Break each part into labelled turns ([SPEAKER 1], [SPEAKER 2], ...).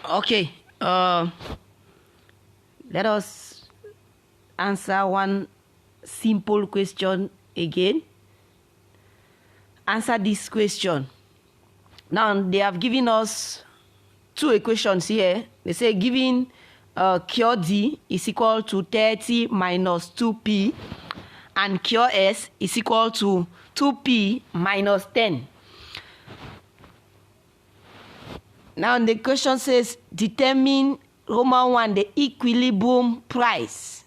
[SPEAKER 1] Okay, let us answer one simple question again. Answer this question. Now, they have given us two equations here. They say given cure D is equal to 30 minus 2p and cure S is equal to 2p minus 10. Now, the question says determine Roman 1, the equilibrium price,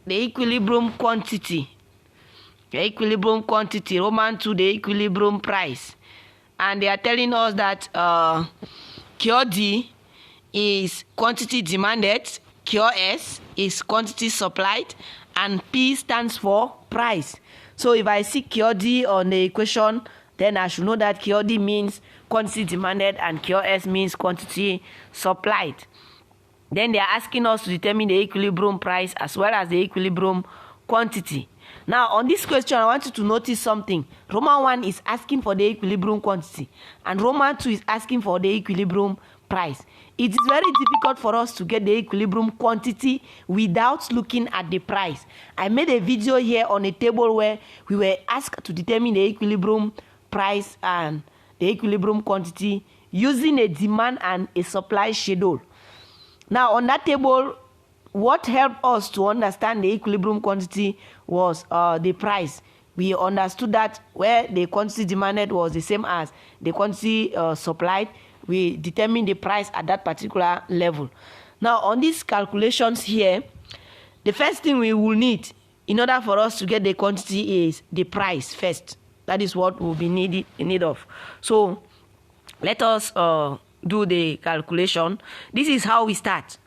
[SPEAKER 1] the equilibrium quantity. The equilibrium quantity, Roman 2, the equilibrium price. And they are telling us that cure D is quantity demanded, cure S is quantity supplied, and P stands for price. So if I see cure D on the equation, then I should know that cure D means quantity demanded and cure S means quantity supplied. Then they are asking us to determine the equilibrium price as well as the equilibrium quantity. Now, on this question, I want you to notice something. Roman 1 is asking for the equilibrium quantity, and Roman 2 is asking for the equilibrium price. It is very difficult for us to get the equilibrium quantity without looking at the price. I made a video here on a table where we were asked to determine the equilibrium price and the equilibrium quantity using a demand and a supply schedule. Now, on that table, what helped us to understand the equilibrium quantity was the price. We understood that where the quantity demanded was the same as the quantity supplied, we determined the price at that particular level. Now, on these calculations here, the first thing we will need in order for us to get the quantity is the price first. That is what we'll be in need of. So, let us do the calculation. This is how we start.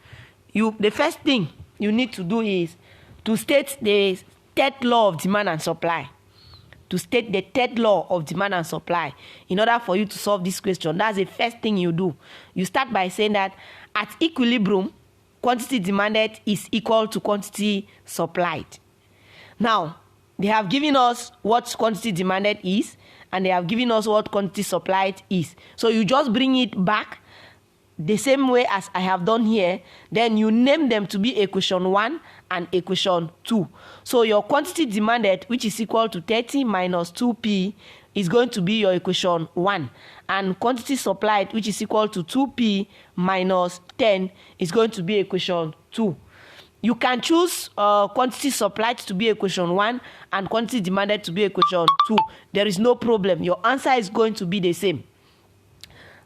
[SPEAKER 1] The first thing you need to do is to state the third law of demand and supply. To state the third law of demand and supply in order for you to solve this question. That's the first thing you do. You start by saying that at equilibrium, quantity demanded is equal to quantity supplied. Now, they have given us what quantity demanded is, and they have given us what quantity supplied is. So you just bring it back the same way as I have done here, then you name them to be equation 1 and equation 2. So your quantity demanded, which is equal to 30 minus 2p, is going to be your equation 1. And quantity supplied, which is equal to 2p minus 10, is going to be equation 2. You can choose quantity supplied to be equation 1 and quantity demanded to be equation 2. There is no problem. Your answer is going to be the same.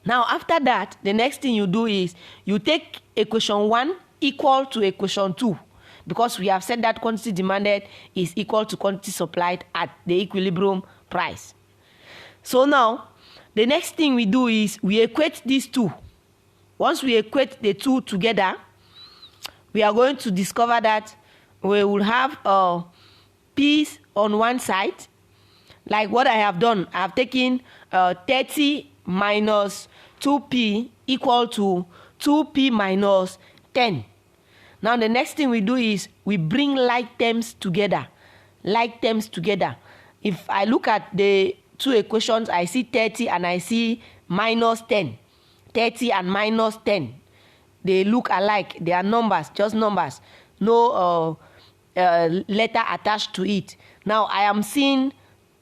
[SPEAKER 1] Now, after that, the next thing you do is you take equation 1 equal to equation 2, because we have said that quantity demanded is equal to quantity supplied at the equilibrium price. So now, the next thing we do is we equate these two. Once we equate the two together, we are going to discover that we will have P's on one side. Like what I have done, I have taken 30 minus 2p equal to 2p minus 10. Now the next thing we do is we bring like terms together. Like terms together. If I look at the two equations, I see 30 and I see minus 10. 30 and minus 10. They look alike. They are numbers, just numbers. No letter attached to it. Now I am seeing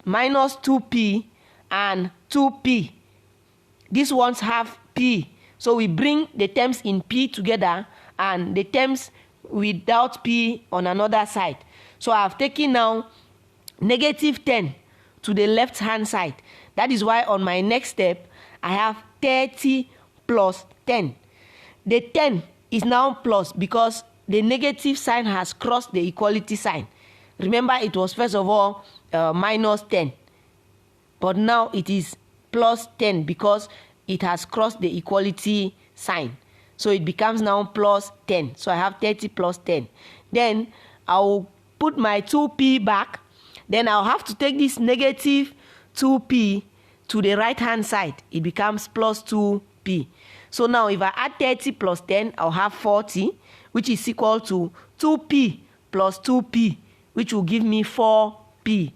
[SPEAKER 1] minus 2p and 2p. These ones have p. So we bring the terms in p together and the terms without p on another side. So I have taken now negative 10 to the left hand side. That is why on my next step, I have 30 plus 10. The 10 is now plus because the negative sign has crossed the equality sign. Remember, it was first of all minus 10. But now it is plus 10 because it has crossed the equality sign. So it becomes now plus 10. So I have 30 plus 10. Then I'll put my 2p back. Then I'll have to take this negative 2p to the right hand side. It becomes plus 2p. So now if I add 30 plus 10, I'll have 40, which is equal to 2p plus 2p, which will give me 4p.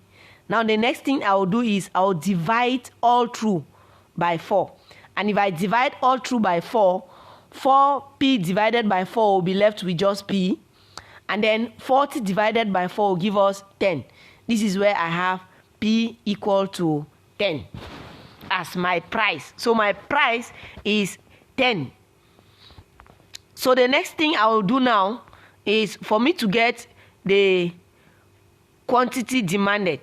[SPEAKER 1] Now the next thing I will do is I will divide all through by 4. And if I divide all through by 4, 4p divided by 4 will be left with just p. And then 40 divided by 4 will give us 10. This is where I have p equal to 10 as my price. So my price is 10. So the next thing I will do now is for me to get the quantity demanded.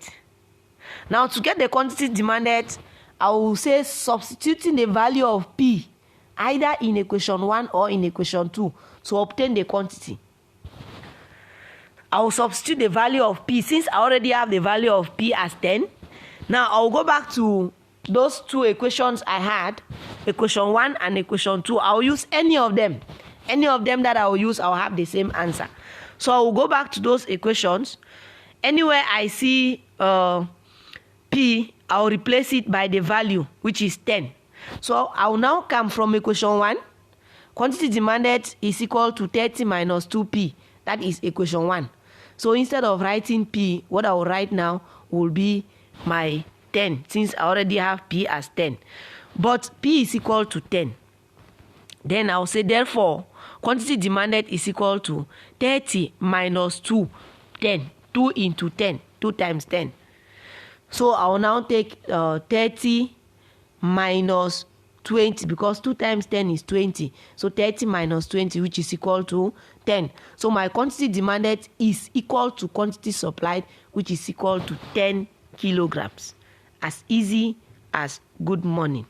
[SPEAKER 1] Now to get the quantity demanded, I will say substituting the value of p either in equation 1 or in equation 2 to obtain the quantity. I will substitute the value of p since I already have the value of p as 10. Now I will go back to those two equations I had, equation 1 and equation 2. I will use any of them. Any of them that I will use, I will have the same answer. So I will go back to those equations. Anywhere I see p, I will replace it by the value, which is 10. So I will now come from equation 1. Quantity demanded is equal to 30 minus 2p. That is equation 1. So instead of writing p, what I will write now will be my 10, since I already have p as 10. But p is equal to 10. Then I will say, therefore, quantity demanded is equal to 30 minus 2, 10. 2 into 10, 2 times 10. So I will now take 30 minus 20, because 2 times 10 is 20. So 30 minus 20, which is equal to 10. So my quantity demanded is equal to quantity supplied, which is equal to 10 kilograms. As easy as good morning.